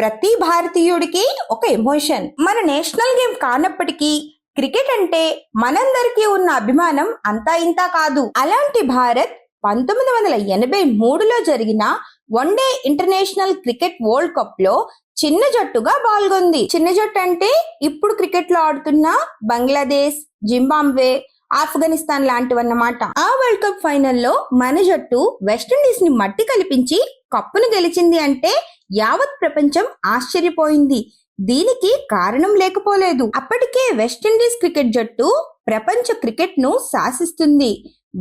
ప్రతి భారతీయుడికి ఒక ఎమోషన్. మన నేషనల్ గేమ్ కానప్పటికీ క్రికెట్ అంటే మనందరికీ ఉన్న అభిమానం అంతా ఇంతా కాదు. అలాంటి భారత్ 1983లో జరిగిన one day international cricket world cup లో చిన్న జట్టుగా పాల్గొంది. చిన్న జట్టు అంటే ఇప్పుడు క్రికెట్ లో ఆడుతున్న బంగ్లాదేశ్, జింబాబ్వే, ఆఫ్ఘనిస్తాన్ లాంటివన్నమాట. ఆ వరల్డ్ కప్ ఫైనల్లో మన జట్టు వెస్టిండీస్ ని మట్టి కల్పించి కప్పును గెలిచింది అంటే యావత్ ప్రపంచం ఆశ్చర్యపోయింది. దీనికి కారణం లేకపోలేదు. అప్పటికే వెస్టిండీస్ క్రికెట్ జట్టు ప్రపంచ క్రికెట్ ను శాసిస్తుంది.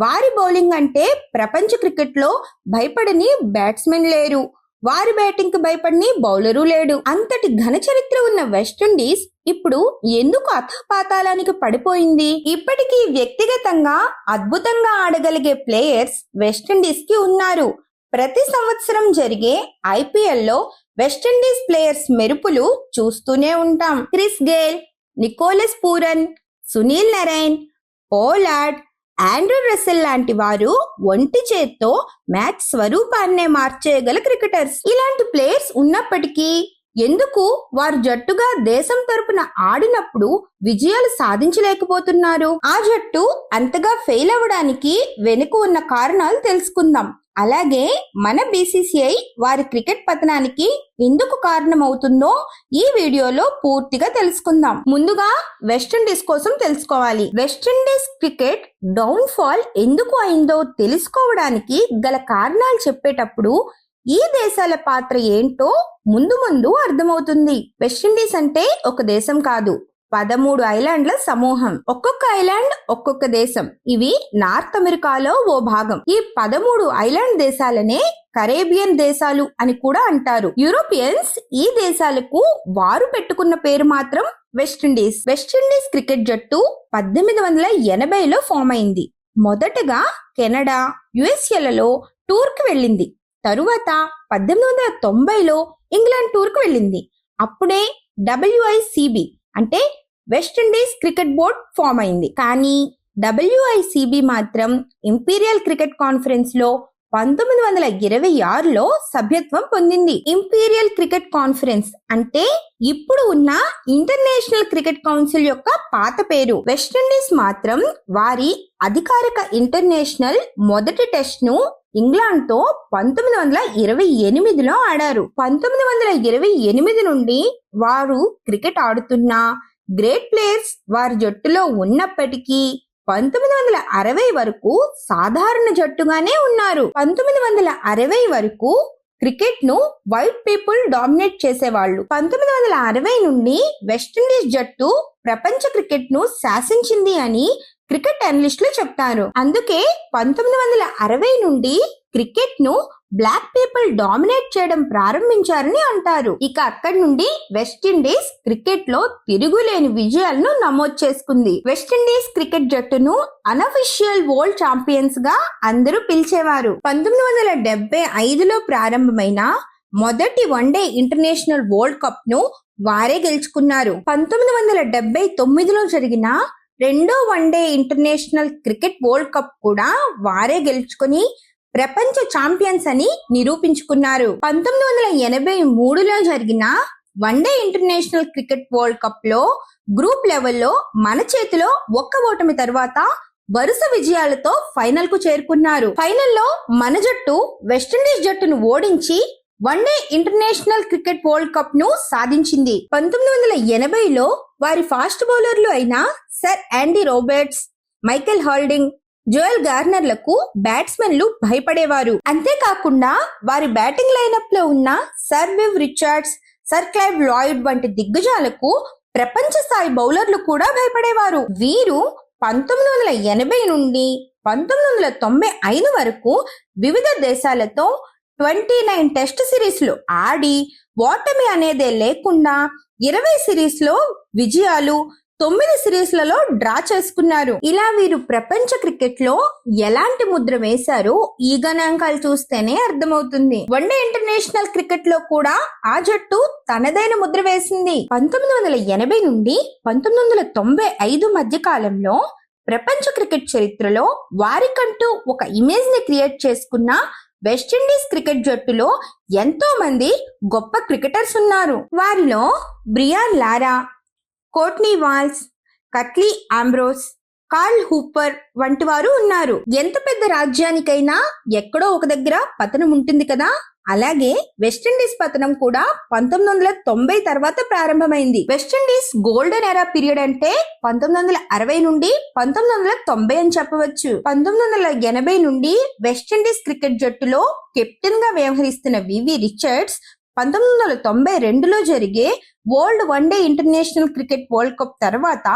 వారి బౌలింగ్ అంటే ప్రపంచ క్రికెట్ లో భయపడని బ్యాట్స్మెన్ లేరు, వారి బ్యాటింగ్ కి భయపడని బౌలరు లేడు. అంతటి ఘన చరిత్ర ఉన్న వెస్టిండీస్ ఇప్పుడు ఎందుకు అథపాతాళానికి పడిపోయింది? ఇప్పటికీ వ్యక్తిగతంగా అద్భుతంగా ఆడగలిగే ప్లేయర్స్ వెస్టిండీస్ కి ఉన్నారు. ప్రతి సంవత్సరం జరిగే ఐపీఎల్ లో వెస్టిండీస్ ప్లేయర్స్ మెరుపులు చూస్తూనే ఉంటాం. Chris Gayle, Nicholas Pooran, Sunil Narine, Pollard, Andre Russell లాంటి వారు ఒంటి చేత్తో మ్యాచ్ స్వరూపాన్నే మార్చేయగల క్రికెటర్స్. ఇలాంటి ప్లేయర్స్ ఉన్నప్పటికీ ఎందుకు వారు జట్టుగా దేశం తరపున ఆడినప్పుడు విజయాలు సాధించలేకపోతున్నారు? ఆ జట్టు అంతగా ఫెయిల్ అవ్వడానికి వెనుక ఉన్న కారణాలు తెలుసుకుందాం. అలాగే మన బీసీసీఐ వారి క్రికెట్ పతనానికి ఎందుకు కారణమవుతుందో ఈ వీడియోలో పూర్తిగా తెలుసుకుందాం. ముందుగా వెస్టిండీస్ కోసం తెలుసుకోవాలి. వెస్టిండీస్ క్రికెట్ డౌన్ ఫాల్ ఎందుకు అయిందో తెలుసుకోవడానికి గల కారణాలు చెప్పేటప్పుడు ఈ దేశాల పాత్ర ఏంటో ముందు ముందు అర్థమవుతుంది. వెస్టిండీస్ అంటే ఒక దేశం కాదు, 13 ఐలాండ్ల సమూహం. ఒక్కొక్క ఐలాండ్ ఒక్కొక్క దేశం. ఇవి నార్త్ అమెరికాలో ఓ భాగం. ఈ 13 ఐలాండ్ దేశాలనే కరేబియన్ దేశాలు అని కూడా అంటారు. యూరోపియన్స్ ఈ దేశాలకు వారు పెట్టుకున్న పేరు మాత్రం వెస్టిండీస్. వెస్టిండీస్ క్రికెట్ జట్టు 1880లో ఫామ్ అయింది. మొదటగా కెనడా, యుఎస్ఏలలో టూర్ కి వెళ్ళింది. తరువాత 1890లో ఇంగ్లాండ్ టూర్ కు వెళ్ళింది. అప్పుడే WICB అంటే వెస్టిండీస్ క్రికెట్ బోర్డ్ ఫామ్ అయింది. కానీ WICB మాత్రం ఇంపీరియల్ క్రికెట్ కాన్ఫరెన్స్ లో 1926లో సభ్యత్వం పొందింది. ఇంపీరియల్ క్రికెట్ కాన్ఫరెన్స్ అంటే ఇప్పుడు ఉన్న ఇంటర్నేషనల్ క్రికెట్ కౌన్సిల్ యొక్క పాత పేరు. వెస్టిండీస్ మాత్రం వారి అధికారిక ఇంటర్నేషనల్ మొదటి టెస్ట్ ను ఇంగ్లాండ్ తో 1928లో ఆడారు. 1928 నుండి వారు క్రికెట్ ఆడుతున్న గ్రేట్ ప్లేయర్స్ వారి జట్టులో ఉన్నప్పటికీ 1960 వరకు సాధారణ జట్టుగానే ఉన్నారు. 1960 వరకు క్రికెట్ ను వైట్ పీపుల్ డామినేట్ చేసేవాళ్లు. 1960 నుండి వెస్టిండీస్ జట్టు ప్రపంచ క్రికెట్ ను శాసించింది అని క్రికెట్ అనలిస్టులు చెప్తారు. అందుకే 1960 నుండి క్రికెట్ ను బ్లాక్ పీపుల్ డామినేట్ చేయడం ప్రారంభించారని అంటారు. ఇక అక్కడి నుండి వెస్టిండీస్ క్రికెట్ లో తిరుగులేని విజయాలను నమోదు చేసుకుంది. వెస్టిండీస్ క్రికెట్ జట్టును అనఫిషియల్ వరల్డ్ ఛాంపియన్స్ గా అందరూ పిలిచేవారు. 1975లో ప్రారంభమైన మొదటి వన్డే ఇంటర్నేషనల్ వరల్డ్ కప్ ను వారే గెలుచుకున్నారు. 1979లో జరిగిన రెండో one day international cricket world cup కూడా వారే గెలుచుకుని ప్రపంచ ఛాంపియన్స్ అని నిరూపించుకున్నారు. 1983లో జరిగిన one day international cricket world cup లో గ్రూప్ లెవెల్లో మన చేతిలో ఒక్క ఓటమి తర్వాత వరుస విజయాలతో ఫైనల్ కు చేరుకున్నారు. ఫైనల్లో మన జట్టు వెస్టిండీస్ జట్టును ఓడించి one day international cricket world cup ను సాధించింది. 1980లో వారి ఫాస్ట్ బౌలర్లు అయిన సర్ యాండీ రాబర్ట్స్, మైకెల్ హాల్డింగ్, జోయల్ గార్నర్లకు బ్యాట్స్మెన్లు భయపడేవారు. అంతేకాకుండా వారి బ్యాటింగ్ లైనప్ లో ఉన్న సర్ వివ్ రిచర్డ్స్, సర్ క్లైవ్ లాయిడ్ వంటి దిగ్గజాలకు ప్రపంచ స్థాయి బౌలర్లు కూడా భయపడేవారు. వీరు 1980 నుండి 1995 వరకు వివిధ దేశాలతో 29 టెస్ట్ సిరీస్ లో ఆడి ఓటమి అనేదే లేకుండా 20 సిరీస్ లో విజయాలు, 9 సిరీస్లలో డ్రా చేసుకున్నారు. ఇలా వీరు ప్రపంచ క్రికెట్ లో ఎలాంటి ముద్ర వేశారో ఈ గణాంకాలు చూస్తేనే అర్థమవుతుంది. వన్డే ఇంటర్నేషనల్ క్రికెట్ లో కూడా ఆ జట్టు తనదైన ముద్ర వేసింది. 1980 నుండి 1995 మధ్య కాలంలో ప్రపంచ క్రికెట్ చరిత్రలో వారికంటూ ఒక ఇమేజ్ ని క్రియేట్ చేసుకున్న వెస్టిండీస్ క్రికెట్ జట్టులో ఎంతో మంది గొప్ప క్రికెటర్స్ ఉన్నారు. వారిలో Brian Lara, Courtney Walsh, Curtly Ambrose, Carl Hooper వంటి వారు ఉన్నారు. ఎంత పెద్ద రాజ్యానికైనా ఎక్కడో ఒక దగ్గర పతనం ఉంటుంది కదా, అలాగే వెస్టిండీస్ పతనం కూడా 1990 తర్వాత ప్రారంభమైంది. వెస్టిండీస్ గోల్డెన్ ఎరా పీరియడ్ అంటే 1960 నుండి 1990 అని చెప్పవచ్చు. 1980 నుండి వెస్టిండీస్ క్రికెట్ జట్టులో కెప్టెన్ గా వ్యవహరిస్తున్న వివి రిచర్డ్స్ 1992లో జరిగే world one day international cricket world cup తర్వాత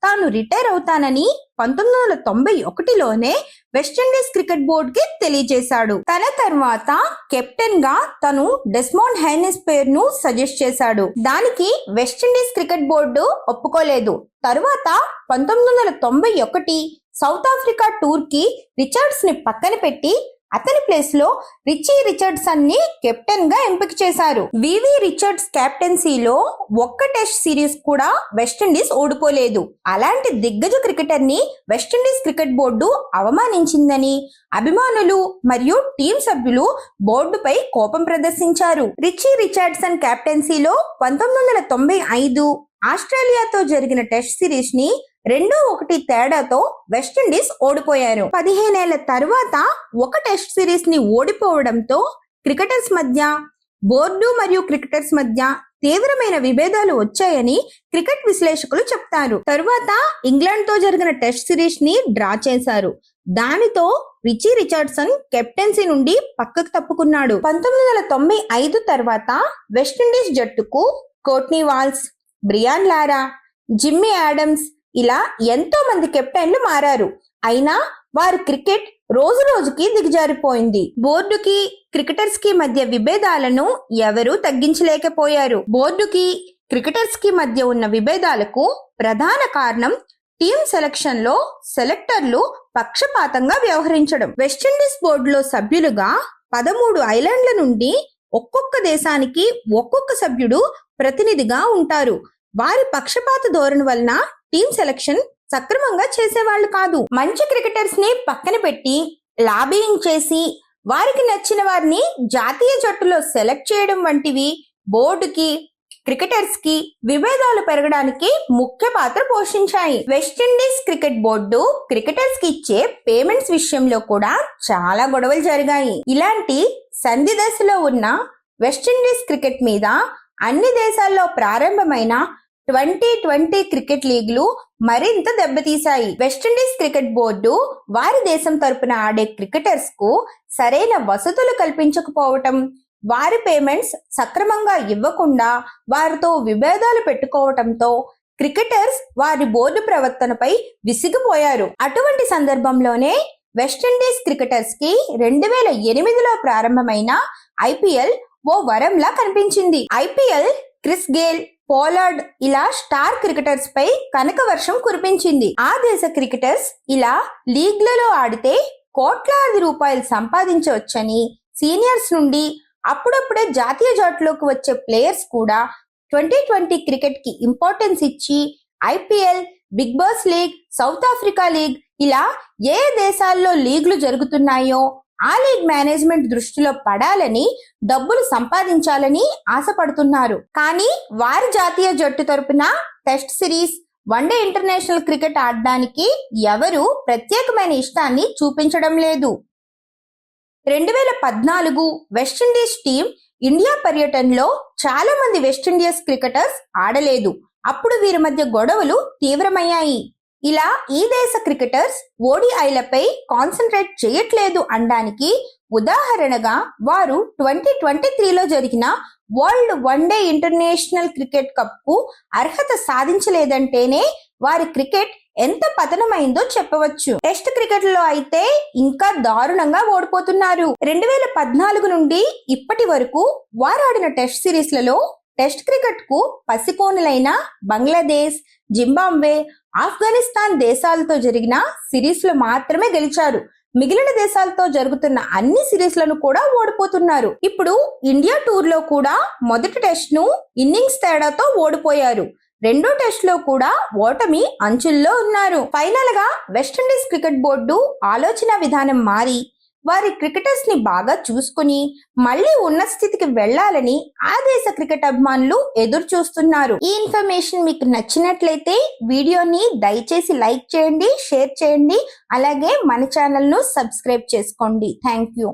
తాను రిటైర్ అవుతానని 1991లోనే వెస్టిండీస్ క్రికెట్ బోర్డ్ కి తెలియజేశాడు. తన తర్వాత కెప్టెన్ గా తను డెస్మాండ్ హైనెస్ పేరును సజెస్ట్ చేశాడు. దానికి వెస్టిండీస్ క్రికెట్ బోర్డు ఒప్పుకోలేదు. తరువాత 1991 సౌత్ ఆఫ్రికా టూర్ కి రిచర్డ్స్ ని పక్కన పెట్టి అతని ప్లేస్ లో రిచీ రిచర్డ్సన్ ని కెప్టెన్ గా ఎంపిక చేశారు. వివి రిచర్డ్స్ కెప్టెన్సీలో ఒక్క టెస్ట్ సిరీస్ కూడా వెస్టిండీస్ ఓడిపోలేదు. అలాంటి దిగ్గజ క్రికెటర్ ని వెస్టిండీస్ క్రికెట్ బోర్డు అవమానించిందని అభిమానులు మరియు టీం సభ్యులు బోర్డుపై కోపం ప్రదర్శించారు. రిచీ రిచర్డ్సన్ కెప్టెన్సీలో 1995 ఆస్ట్రేలియాతో జరిగిన టెస్ట్ సిరీస్ ని 2-1 తేడాతో వెస్టిండీస్ ఓడిపోయారు. 15 ఏళ్ల తరువాత ఒక టెస్ట్ సిరీస్ ని ఓడిపోవడంతో క్రికెటర్స్ మధ్య, బోర్డు మరియు క్రికెటర్స్ మధ్య తీవ్రమైన విభేదాలు వచ్చాయని క్రికెట్ విశ్లేషకులు చెప్తారు. తరువాత ఇంగ్లాండ్ తో జరిగిన టెస్ట్ సిరీస్ ని డ్రా చేశారు. దానితో రిచీ రిచర్డ్సన్ కెప్టెన్సీ నుండి పక్కకు తప్పుకున్నాడు. 1995 తర్వాత వెస్టిండీస్ జట్టుకు Courtney Walsh, Brian Lara, Jimmy Adams ఇలా ఎంతో మంది కెప్టెన్లు మారారు. అయినా వారి క్రికెట్ రోజు రోజుకి దిగజారిపోయింది. బోర్డుకి క్రికెటర్స్ కి మధ్య విభేదాలను ఎవరూ తగ్గించలేకపోయారు. బోర్డుకి క్రికెటర్స్ కి మధ్య ఉన్న విభేదాలకు ప్రధాన కారణం టీం సెలక్షన్ లో సెలెక్టర్లు పక్షపాతంగా వ్యవహరించడం. వెస్టిండీస్ బోర్డులో సభ్యులుగా 13 ఐలాండ్ల నుండి ఒక్కొక్క దేశానికి ఒక్కొక్క సభ్యుడు ప్రతినిధిగా ఉంటారు. వారి పక్షపాత ధోరణి వలన టీం సెలక్షన్ సక్రమంగా చేసేవాళ్లు కాదు. మంచి క్రికెటర్స్ ని పక్కన పెట్టి లాబింగ్ చేసి వారికి నచ్చిన వారిని జాతీయ జట్టులో సెలెక్ట్ చేయడం వంటివి బోర్డుకి క్రికెటర్స్ కి విభేదాలు పెరగడానికి ముఖ్య పాత్ర పోషించాయి. వెస్టిండీస్ క్రికెట్ బోర్డు క్రికెటర్స్ కి ఇచ్చే పేమెంట్స్ విషయంలో కూడా చాలా గొడవలు జరిగాయి. ఇలాంటి సంధి దశలో ఉన్న వెస్టిండీస్ క్రికెట్ మీద అన్ని దేశాల్లో ప్రారంభమైన 2020 క్రికెట్ లీగ్లు మరింత దెబ్బతీశాయి. వెస్టిండీస్ క్రికెట్ బోర్డు వారి దేశం తరపున ఆడే క్రికెటర్స్ కు సరైన వసతులు కల్పించకపోవటం, వారి పేమెంట్స్ సక్రమంగా ఇవ్వకుండా వారితో విభేదాలు పెట్టుకోవటంతో క్రికెటర్స్ వారి బోర్డు ప్రవర్తనపై విసిగిపోయారు. అటువంటి సందర్భంలోనే వెస్టిండీస్ క్రికెటర్స్ కి 2008లో ప్రారంభమైన ఐపీఎల్ ఓ వరంలా కనిపించింది. ఐపీఎల్ క్రిస్ గేల్, పోలార్డ్ ఇలా స్టార్ క్రికెటర్స్ పై కనక వర్షం కురిపించింది. ఆ దేశ క్రికెటర్స్ ఇలా లీగ్లలో ఆడితే కోట్లాది రూపాయలు సంపాదించవచ్చని సీనియర్స్ నుండి అప్పుడప్పుడే జాతీయ జట్టులోకి వచ్చే ప్లేయర్స్ కూడా 2020 క్రికెట్ కి ఇంపార్టెన్స్ ఇచ్చి IPL, Big Bash League, South Africa league ఇలా ఏ దేశాల్లో లీగ్లు జరుగుతున్నాయో ఆ లీగ్ మేనేజ్మెంట్ దృష్టిలో పడాలని, డబ్బులు సంపాదించాలని ఆశపడుతున్నారు. కానీ వారి జాతీయ జట్టు తరపున test series, one day international cricket ఆడడానికి ఎవరూ ప్రత్యేకమైన ఇష్టాన్ని చూపించడం లేదు. 2014 వెస్టిండీస్ టీం ఇండియా పర్యటనలో చాలా మంది వెస్టిండీస్ క్రికెటర్స్ ఆడలేదు. అప్పుడు వీరి మధ్య గొడవలు తీవ్రమయ్యాయి. ఇలా ఈ దేశ క్రికెటర్స్ ఓడిఐలపై కాన్సన్ట్రేట్ చేయట్లేదు అనడానికి ఉదాహరణగా వారు 2023లో జరిగిన world one day international cricket cup కు అర్హత సాధించలేదంటేనే వారి క్రికెట్ ఎంత పతనమైందో చెప్పవచ్చు. టెస్ట్ క్రికెట్ లో అయితే ఇంకా దారుణంగా ఓడిపోతున్నారు. 2014 నుండి ఇప్పటి వరకు వారు ఆడిన టెస్ట్ సిరీస్లలో టెస్ట్ క్రికెట్ కు పసికోనులైన బంగ్లాదేశ్, జింబాబ్వే, ఆఫ్ఘనిస్తాన్ దేశాలతో జరిగిన సిరీస్లు మాత్రమే గెలిచారు. మిగిలిన దేశాలతో జరుగుతున్న అన్ని సిరీస్లను కూడా ఓడిపోతున్నారు. ఇప్పుడు ఇండియా టూర్ లో కూడా మొదటి టెస్ట్ ను ఇన్నింగ్స్ తేడాతో ఓడిపోయారు. రెండో టెస్ట్ లో కూడా ఓటమి అంచుల్లో ఉన్నారు. ఫైనల్ గా వెస్టిండీస్ క్రికెట్ బోర్డు ఆలోచన విధానం మారి వారి క్రికెటర్స్ ని బాగా చూసుకుని మళ్ళీ ఉన్నత స్థితికి వెళ్లాలని ఆ దేశ క్రికెట్ అభిమానులు ఎదురు చూస్తున్నారు. ఈ ఇన్ఫర్మేషన్ మీకు నచ్చినట్లయితే వీడియోని దయచేసి లైక్ చేయండి, షేర్ చేయండి, అలాగే మన ఛానల్ ను సబ్స్క్రైబ్ చేసుకోండి. Thank you.